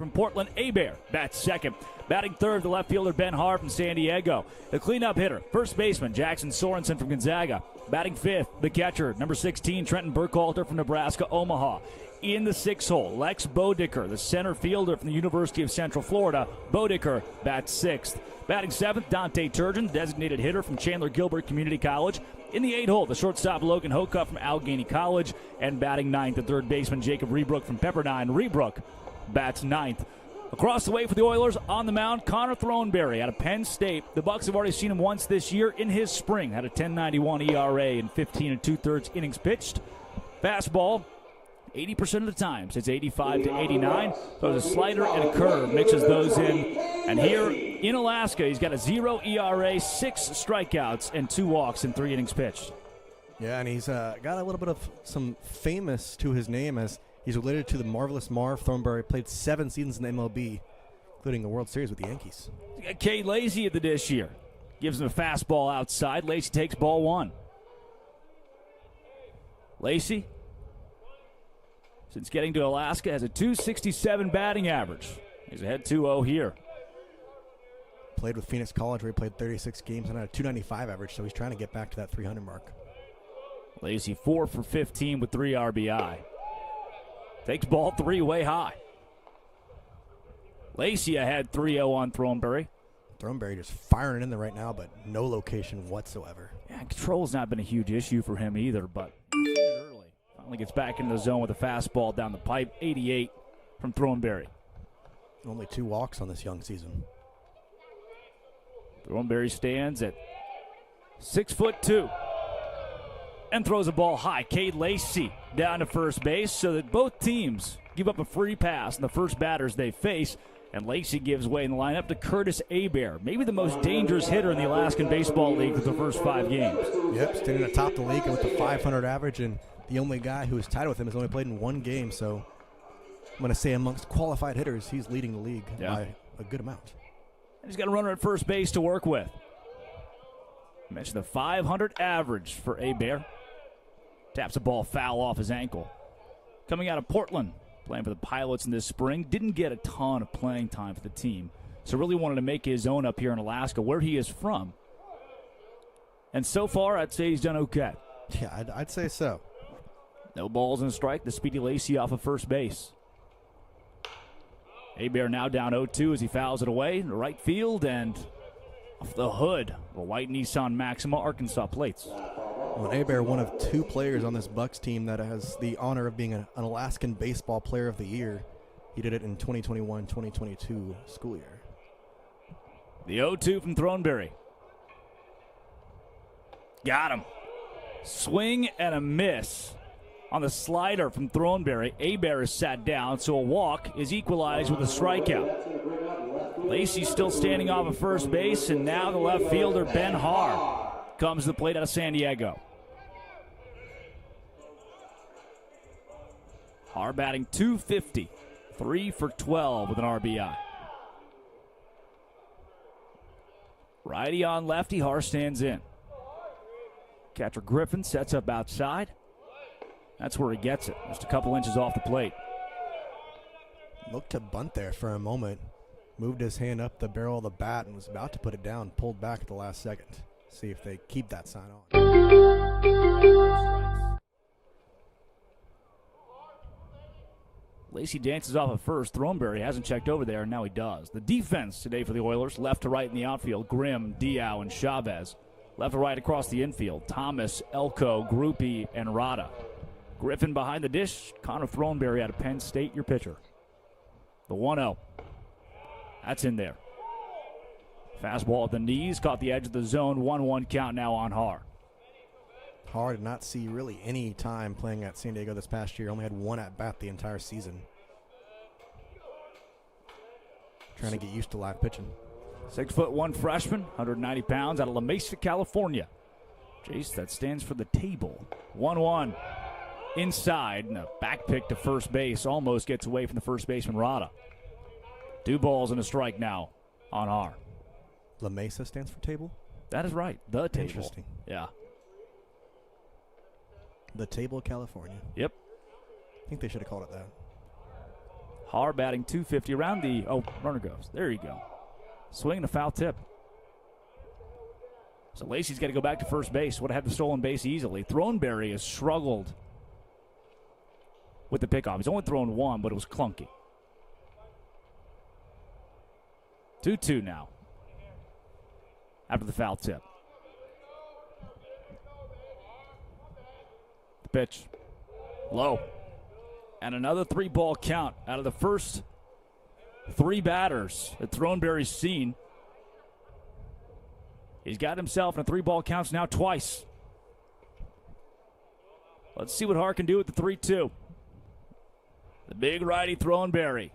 From Portland, Abear bats second. Batting third, the left fielder Ben Har from San Diego. The cleanup hitter, first baseman Jackson Sorensen from Gonzaga. Batting fifth, the catcher, number 16, Trenton Burkhalter from Nebraska, Omaha. In the sixth hole, Lex Bodicker, the center fielder from the University of Central Florida. Bodicker bats sixth. Batting seventh, Dante Turgeon, designated hitter from Chandler Gilbert Community College. In the eighth hole, the shortstop Logan Hoka from Allegheny College. And batting ninth, the third baseman Jacob Rebrook from Pepperdine. Rebrook bats ninth. Across the way for the Oilers, on the mound, Connor Throneberry out of Penn State. The Bucs have already seen him once this year in his spring. Had a 10.91 ERA in 15 2/3 innings pitched. Fastball, 80% of the time, since 85 to 89. Throws a slider and a curve, mixes those in. And here in Alaska, he's got a 0 ERA, 6 strikeouts, and 2 walks in 3 innings pitched. Yeah, and he's got a little bit of some famous to his name as he's related to the marvelous Marv Throneberry. Played 7 seasons in the MLB, including a World Series with the Yankees. You got Cade Lacy at the dish here. Gives him a fastball outside. Lacy takes ball 1. Lacy, since getting to Alaska, has a .267 batting average. He's ahead 2-0 here. Played with Phoenix College where he played 36 games and had a .295 average, so he's trying to get back to that 300 mark. Lacy 4 for 15 with 3 RBI. Takes ball 3 way high. Lacy ahead 3-0 on Throneberry. Throneberry just firing it in there right now, but no location whatsoever. Yeah, control's not been a huge issue for him either, but early. Finally gets back into the zone with a fastball down the pipe. 88 from Throneberry. Only 2 walks on this young season. Throneberry stands at 6'2" and throws a ball high. Cade Lacy down to first base so that both teams give up a free pass in the first batters they face. And Lacy gives way in the lineup to Curtis Abear, maybe the most dangerous hitter in the Alaskan Baseball League for the first 5 games. Yep, standing atop the league with a 500 average, and the only guy who is tied with him has only played in 1 game. So I'm going to say amongst qualified hitters, he's leading the league by a good amount. And he's got a runner at first base to work with. I mentioned the 500 average for Abear. Taps a ball foul off his ankle. Coming out of Portland, playing for the Pilots in this spring. Didn't get a ton of playing time for the team. So really wanted to make his own up here in Alaska, where he is from. And so far, I'd say he's done okay. Yeah, I'd say so. No balls and a strike. The speedy Lacy off of first base. Abear now down 0-2 as he fouls it away in the right field and off the hood of a white Nissan Maxima Arkansas plates. Well, Abear, one of 2 players on this Bucs team that has the honor of being an Alaskan Baseball Player of the Year. He did it in 2021-2022 school year. The 0-2 from Throneberry. Got him. Swing and a miss on the slider from Throneberry. Abear is sat down, so a walk is equalized with a strikeout. Lacy still standing off of first base, and now the left fielder, Ben Har, comes to the plate out of San Diego. Har batting .250, 3 for 12 with an RBI. Righty on lefty, Har stands in. Catcher Griffin sets up outside. That's where he gets it, just a couple inches off the plate. Looked to bunt there for a moment. Moved his hand up the barrel of the bat and was about to put it down, pulled back at the last second. See if they keep that sign on. Lacy dances off at first. Throneberry hasn't checked over there, and now he does. The defense today for the Oilers, left to right in the outfield, Grimm, Diao, and Chavez. Left to right across the infield, Thomas, Elko, Groupie, and Rada. Griffin behind the dish, Connor Throneberry out of Penn State, your pitcher. The 1-0. That's in there. Fastball at the knees, caught the edge of the zone. 1-1 count now on Har. Har did not see really any time playing at San Diego this past year. Only had 1 at-bat the entire season. Trying to get used to live pitching. 6'1" freshman, 190 pounds, out of La Mesa, California. Jace, that stands for the table. 1-1 inside, and a back pick to first base. Almost gets away from the first baseman, Rada. 2 balls and a strike now on Har. La Mesa stands for table? That is right, the table. Interesting. Yeah. The Table, California. Yep. I think they should have called it that. Har batting .250 around the, runner goes. There you go. Swinging a foul tip. So Lacey's got to go back to first base. Would have had the stolen base easily. Throneberry has struggled with the pickoff. He's only thrown one, but it was clunky. 2-2 now after the foul tip. The pitch. Low. And another 3-ball count out of the first 3 batters that Throneberry's seen. He's got himself in a 3-ball counts now twice. Let's see what Har can do with the 3-2. The big righty Throneberry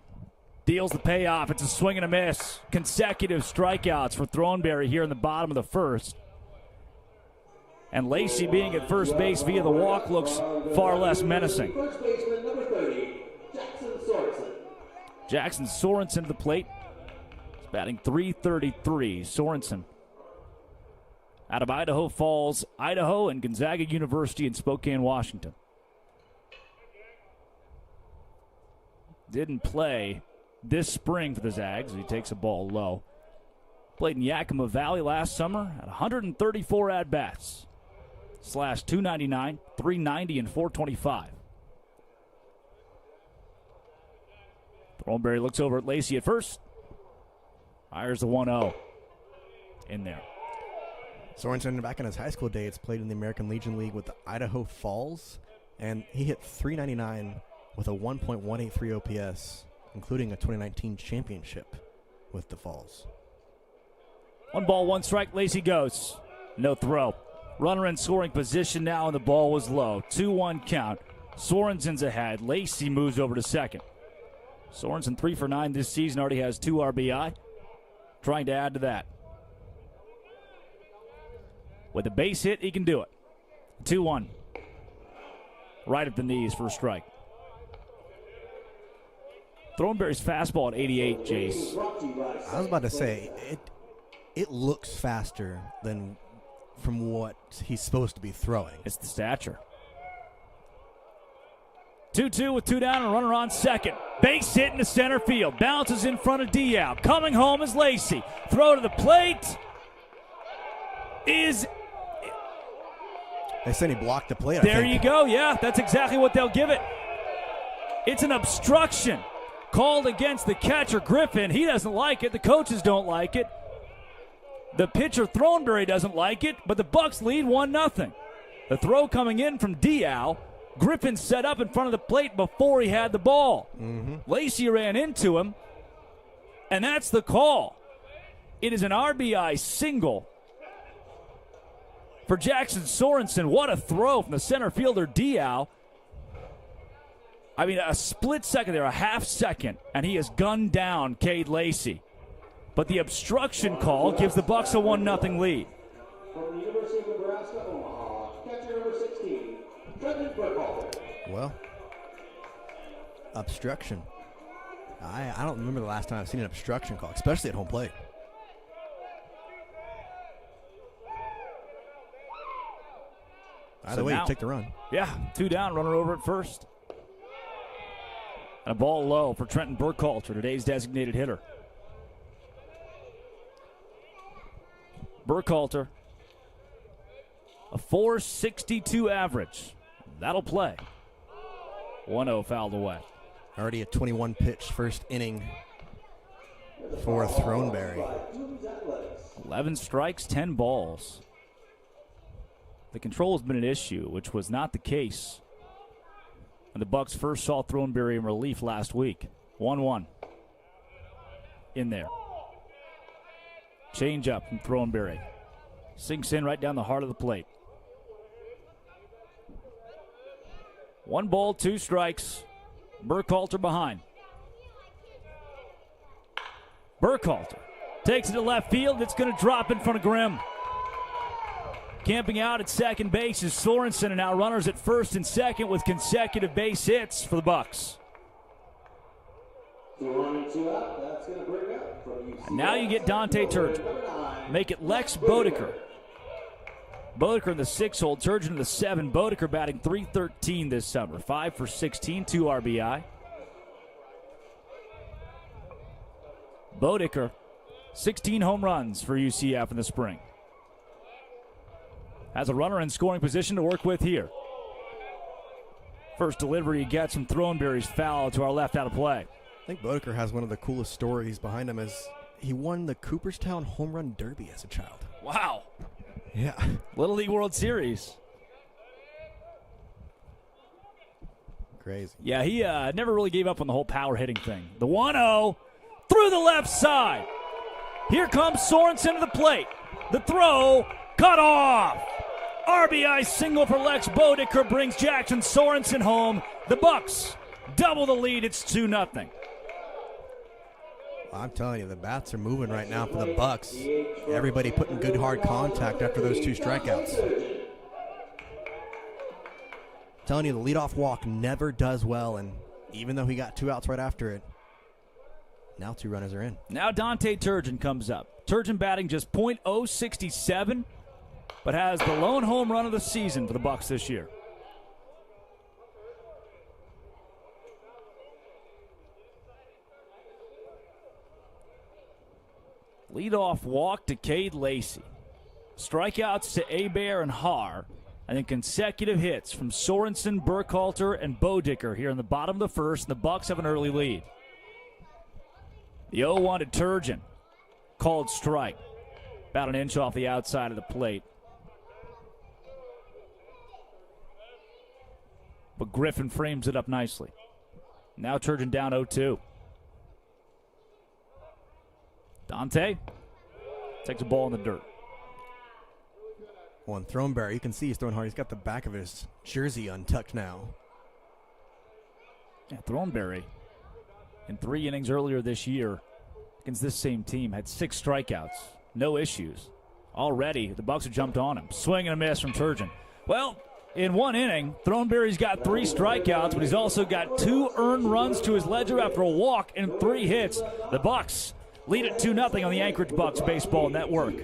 deals the payoff. It's a swing and a miss. Consecutive strikeouts for Throneberry here in the bottom of the first. And Lacey being at first base via the walk looks far less menacing. First baseman, number 30, Jackson Sorensen. Jackson Sorensen to the plate. He's batting .333. Sorensen out of Idaho Falls, Idaho, and Gonzaga University in Spokane, Washington. Didn't play this spring for the Zags. He takes a ball low. Played in Yakima Valley last summer at 134 at-bats. Slash .299, .390, and .425. Throneberry looks over at Lacey at first. Fires the 1-0 in there. Sorensen, back in his high school days, played in the American Legion League with the Idaho Falls, and he hit .399 with a 1.183 OPS, including a 2019 championship with the Falls. 1 ball, 1 strike. Lacey goes. No throw. Runner in scoring position now, and the ball was low. 2-1 count. Sorensen's ahead. Lacey moves over to second. Sorensen 3 for 9 this season, already has 2 RBI. Trying to add to that. With a base hit, he can do it. 2-1. Right at the knees for a strike. Throneberry's fastball at 88, Jace. I was about to say, it looks faster than from what he's supposed to be throwing. It's the stature. 2-2 with 2 down and a runner on second. Base hit into center field. Bounces in front of Diao. Coming home is Lacey. Throw to the plate is... They said he blocked the plate. There you go. Yeah, that's exactly what they'll give it. It's an obstruction called against the catcher, Griffin. He doesn't like it. The coaches don't like it. The pitcher, Throneberry, doesn't like it, but the Bucs lead 1-0. The throw coming in from Diao. Griffin set up in front of the plate before he had the ball. Lacey ran into him, and that's the call. It is an RBI single for Jackson Sorensen. What a throw from the center fielder, Diao. I mean, a split second there, a half second, and he has gunned down Cade Lacey. But the obstruction call gives the Bucs a 1-0 lead. From the University of Nebraska, Omaha, catcher number 16, Trenton Burkhalter. Well, obstruction. I don't remember the last time I've seen an obstruction call, especially at home plate. Either way, you take the run. Yeah, 2 down, runner over at first. And a ball low for Trenton Burkhalter, today's designated hitter. Burkhalter, a .462 average. That'll play. 1-0 fouled away. Already a 21-pitch first inning for Throneberry. 11 strikes, 10 balls. The control has been an issue, which was not the case when the Bucs first saw Throneberry in relief last week. 1-1 in there. Change up from Throneberry. Sinks in right down the heart of the plate. 1 ball, 2 strikes. Burkhalter behind. Burkhalter takes it to left field. It's going to drop in front of Grimm. Camping out at second base is Sorensen, and now runners at first and second with consecutive base hits for the Bucs. And now you get Dante Turgeon. Make it Lex Bodeker. Bodeker in the 6-hole, Turgeon in the 7. Bodeker batting .313 this summer. 5 for 16, 2 RBI. Boedicker, 16 home runs for UCF in the spring. Has a runner in scoring position to work with here. First delivery he gets from Throneberry's foul to our left out of play. I think Boedicker has one of the coolest stories behind him as he won the Cooperstown Home Run Derby as a child. Wow. Yeah. Little League World Series. Crazy. Yeah, he never really gave up on the whole power hitting thing. The 1-0 through the left side. Here comes Sorensen to the plate. The throw cut off. RBI single for Lex Boedicker brings Jackson Sorensen home. The Bucs double the lead. It's 2-0. I'm telling you, the bats are moving right now for the Bucs. Everybody putting good hard contact after those 2 strikeouts. Telling you, the leadoff walk never does well, and even though he got 2 outs right after it, now 2 runners are in. Now Dante Turgeon comes up. Turgeon batting just .067, but has the lone home run of the season for the Bucs this year. Leadoff walk to Cade Lacey. Strikeouts to Hebert and Haar. And then consecutive hits from Sorensen, Burkhalter, and Boedicker here in the bottom of the first. And the Bucs have an early lead. The 0-1 to Turgeon. Called strike. About an inch off the outside of the plate. But Griffin frames it up nicely. Now Turgeon down 0-2. Dante takes a ball in the dirt. On Throneberry, you can see he's throwing hard. He's got the back of his jersey untucked now. Yeah, Throneberry, in 3 innings earlier this year against this same team, had 6 strikeouts. No issues. Already, the Bucs have jumped on him. Swing and a miss from Turgeon. Well, in 1 inning, Throneberry's got 3 strikeouts, but he's also got 2 earned runs to his ledger after a walk and 3 hits. The Bucs lead at 2-0 on the Anchorage Bucs Baseball Network.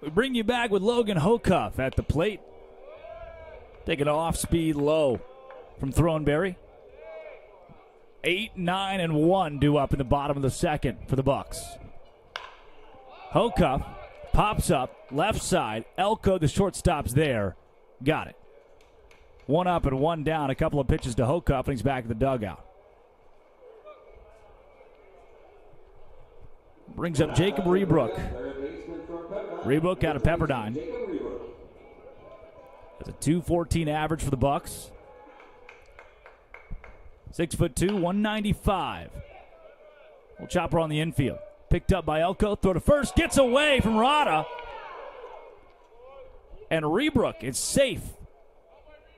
We bring you back with Logan Hocuff at the plate. Taking an off-speed low from Throneberry. 8, 9, and 1 due up in the bottom of the second for the Bucs. Hocuff pops up, left side. Elko, the shortstop's there. Got it. 1 up and 1 down. A couple of pitches to Hocuff, and he's back at the dugout. Brings up Jacob Rebrook. Rebrook out of Pepperdine. That's a .214 average for the Bucs. 6'2", 195. Little chopper on the infield. Picked up by Elko. Throw to first. Gets away from Rada. And Rebrook is safe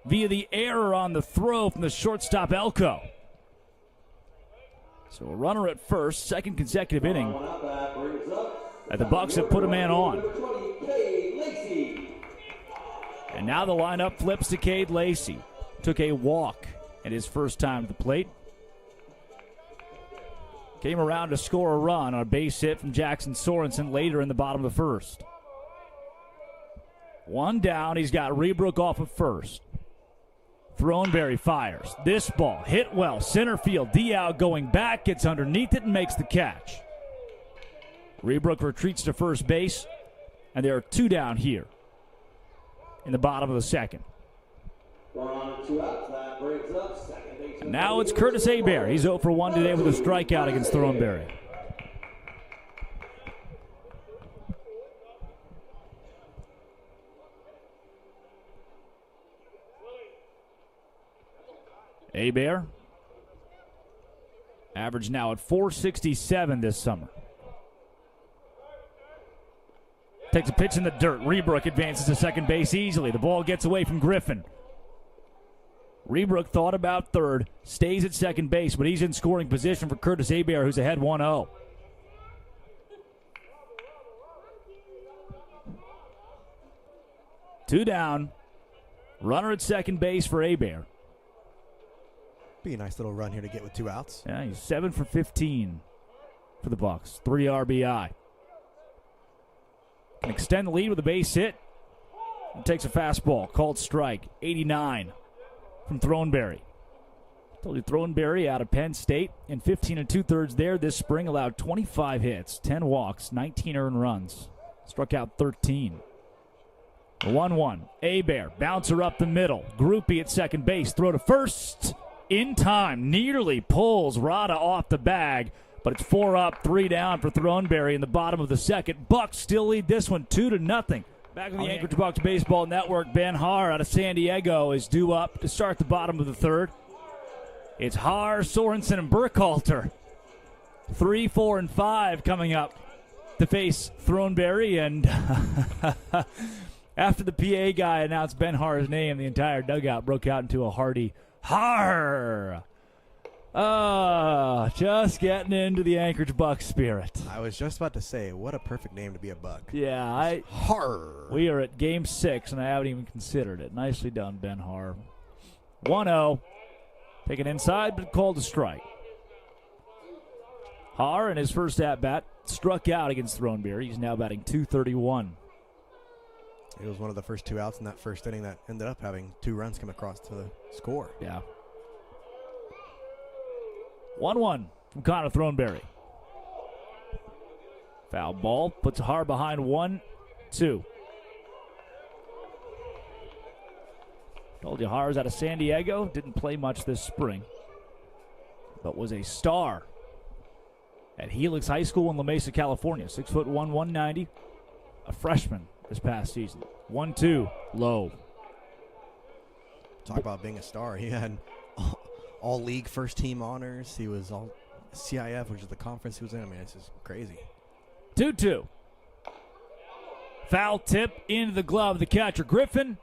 via the error on the throw from the shortstop Elko. So a runner at first, second consecutive inning. And the Bucs have put a man on. And now the lineup flips to Cade Lacey. Took a walk at his first time at the plate. Came around to score a run on a base hit from Jackson Sorensen later in the bottom of the first. 1 down. He's got Rebrook off of first. Throneberry fires. This ball hit well. Center field. Diao going back. Gets underneath it and makes the catch. Rebrook retreats to first base. And there are 2 down here in the bottom of the second. And now it's Curtis Hebert. He's 0 for 1 today with a strikeout against Throneberry. Hebert, average now at .467 this summer. Takes a pitch in the dirt. Rebrook advances to second base easily. The ball gets away from Griffin. Rebrook thought about third, stays at second base, but he's in scoring position for Curtis Hebert, who's ahead 1-0. Two down. Runner at second base for Hebert. Be a nice little run here to get with 2 outs. Yeah, he's 7 for 15 for the Bucs. 3 RBI. Can extend the lead with a base hit. And takes a fastball. Called strike. 89 from Throneberry. Told you Throneberry out of Penn State in 15 2/3 there this spring, allowed 25 hits, 10 walks, 19 earned runs. Struck out 13. 1-1. Bear bouncer up the middle. Groupie at second base. Throw to first. In time. Nearly pulls Rada off the bag. But it's 4 up, 3 down for Throneberry in the bottom of the second. Bucs still lead this one 2-0. Back on the Anchorage Bucs Baseball Network, Ben Haar out of San Diego is due up to start the bottom of the third. It's Haar, Sorensen, and Burkhalter. 3, 4, and 5 coming up to face Throneberry. And after the PA guy announced Ben Haar's name, the entire dugout broke out into a hearty Har. Just getting into the Anchorage Bucs spirit. I was just about to say, what a perfect name to be a Buck. Yeah, Har. We are at Game 6, and I haven't even considered it. Nicely done, Ben Har. 1-0. Taken inside, but called a strike. Har, in his first at-bat, struck out against Throneberry. He's now batting .231. It was one of the first 2 outs in that first inning that ended up having 2 runs come across to the score. Yeah. 1-1 from Connor Throneberry. Foul ball puts Har behind 1-2. Told you Har's out of San Diego. Didn't play much this spring, but was a star at Helix High School in La Mesa, California. 6'1", 190. A freshman this past season. 1-2, low. Talk about being a star. He had all league first team honors. He was all CIF, which is the conference he was in. I mean, it's just crazy. 2-2. Foul tip into the glove of the catcher, Griffin.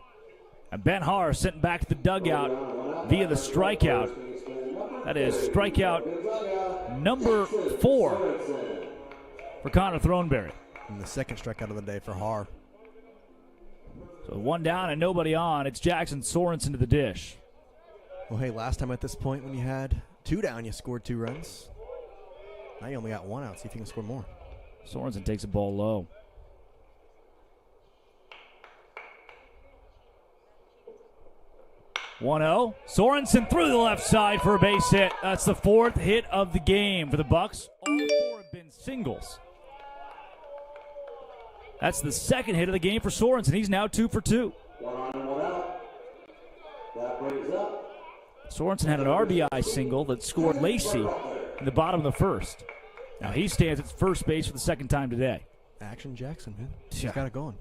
And Ben Har sent back to the dugout via the strikeout. That is strikeout number 4 for Connor Throneberry. And the second strikeout of the day for Har. So 1 down and nobody on. It's Jackson Sorensen to the dish. Well, hey, last time at this point when you had 2 down, you scored 2 runs. Now you only got 1 out. See if you can score more. Sorensen takes the ball low. 1-0. Sorensen through the left side for a base hit. That's the 4th hit of the game for the Bucs. All 4 have been singles. That's the 2nd hit of the game for Sorensen. He's now 2 for 2. 1 on, 1 out. That brings up. Sorensen had an RBI single that scored Lacey in the bottom of the first. Now he stands at first base for the 2nd time today. Action Jackson, man. He's Yeah. got it going.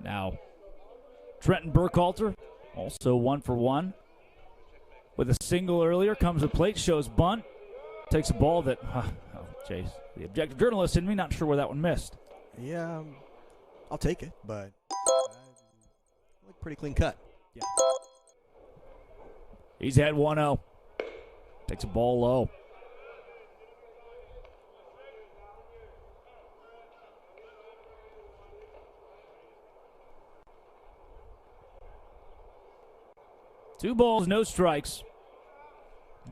Now, Trenton Burkhalter, also 1 for 1. With a single earlier, comes to plate, shows bunt, takes a ball that, jeez, the objective journalist in me, not sure where that one missed. Yeah, I'll take it, but look pretty clean cut. Yeah. He's had 1-0. Takes a ball low. Two balls, no strikes.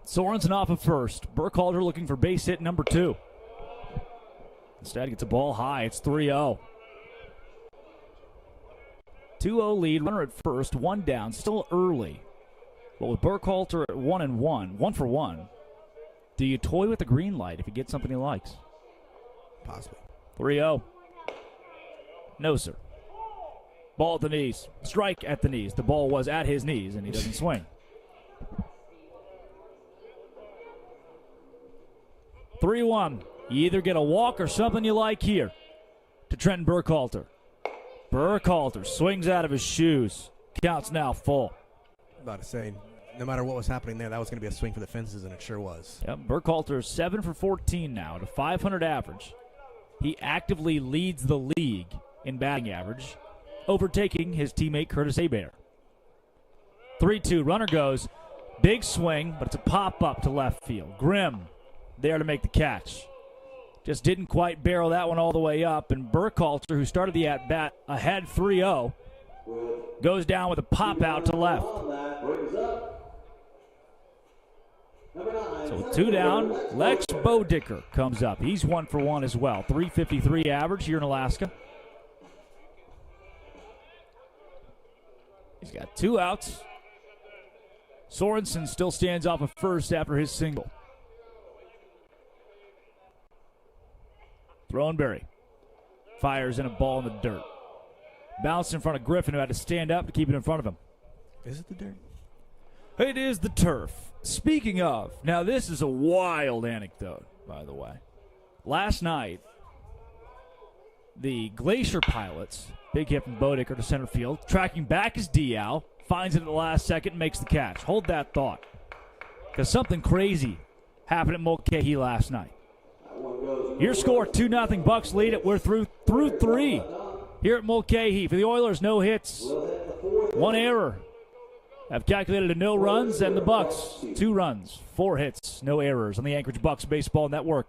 Sorensen off of first. Burkhalter looking for base hit number 2. Instead, gets a ball high. It's 3-0. 2-0 lead. Runner at first. 1 down. Still early. But with Burkhalter at 1-1, 1 for 1, do you toy with the green light if you get something he likes? Possibly. 3-0. No, sir. Ball at the knees. Strike at the knees. The ball was at his knees, and he doesn't swing. 3-1. You either get a walk or something you like here to Trenton Burkhalter. Burkhalter swings out of his shoes. Count's now full. About to say, no matter what was happening there, that was going to be a swing for the fences, and it sure was. Yep, Burkhalter is 7 for 14 now at a .500 average. He actively leads the league in batting average, overtaking his teammate Curtis Hebert. 3-2, runner goes. Big swing, but it's a pop-up to left field. Grimm there to make the catch. Just didn't quite barrel that one all the way up, and Burkhalter, who started the at-bat ahead 3-0, goes down with a pop-out to left. So with 2 down, Lex Bodicker comes up. He's 1 for 1 as well. .353 average here in Alaska. He's got 2 outs. Sorensen still stands off at first after his single. Throneberry fires in a ball in the dirt. Bounced in front of Griffin, who had to stand up to keep it in front of him. Is it the dirt? It is the turf. Speaking of, now this is a wild anecdote, by the way. Last night, the Glacier Pilots, big hit from Bodicker to center field, tracking back is Diao, finds it at the last second and makes the catch. Hold that thought, because something crazy happened at Mulcahy last night. Your score, 2-0 Bucs lead it. We're through 3 here at Mulcahy. For the Oilers, no hits, 1 error. Have calculated to no runs, and the Bucs, 2 runs, 4 hits, no errors on the Anchorage Bucs Baseball Network.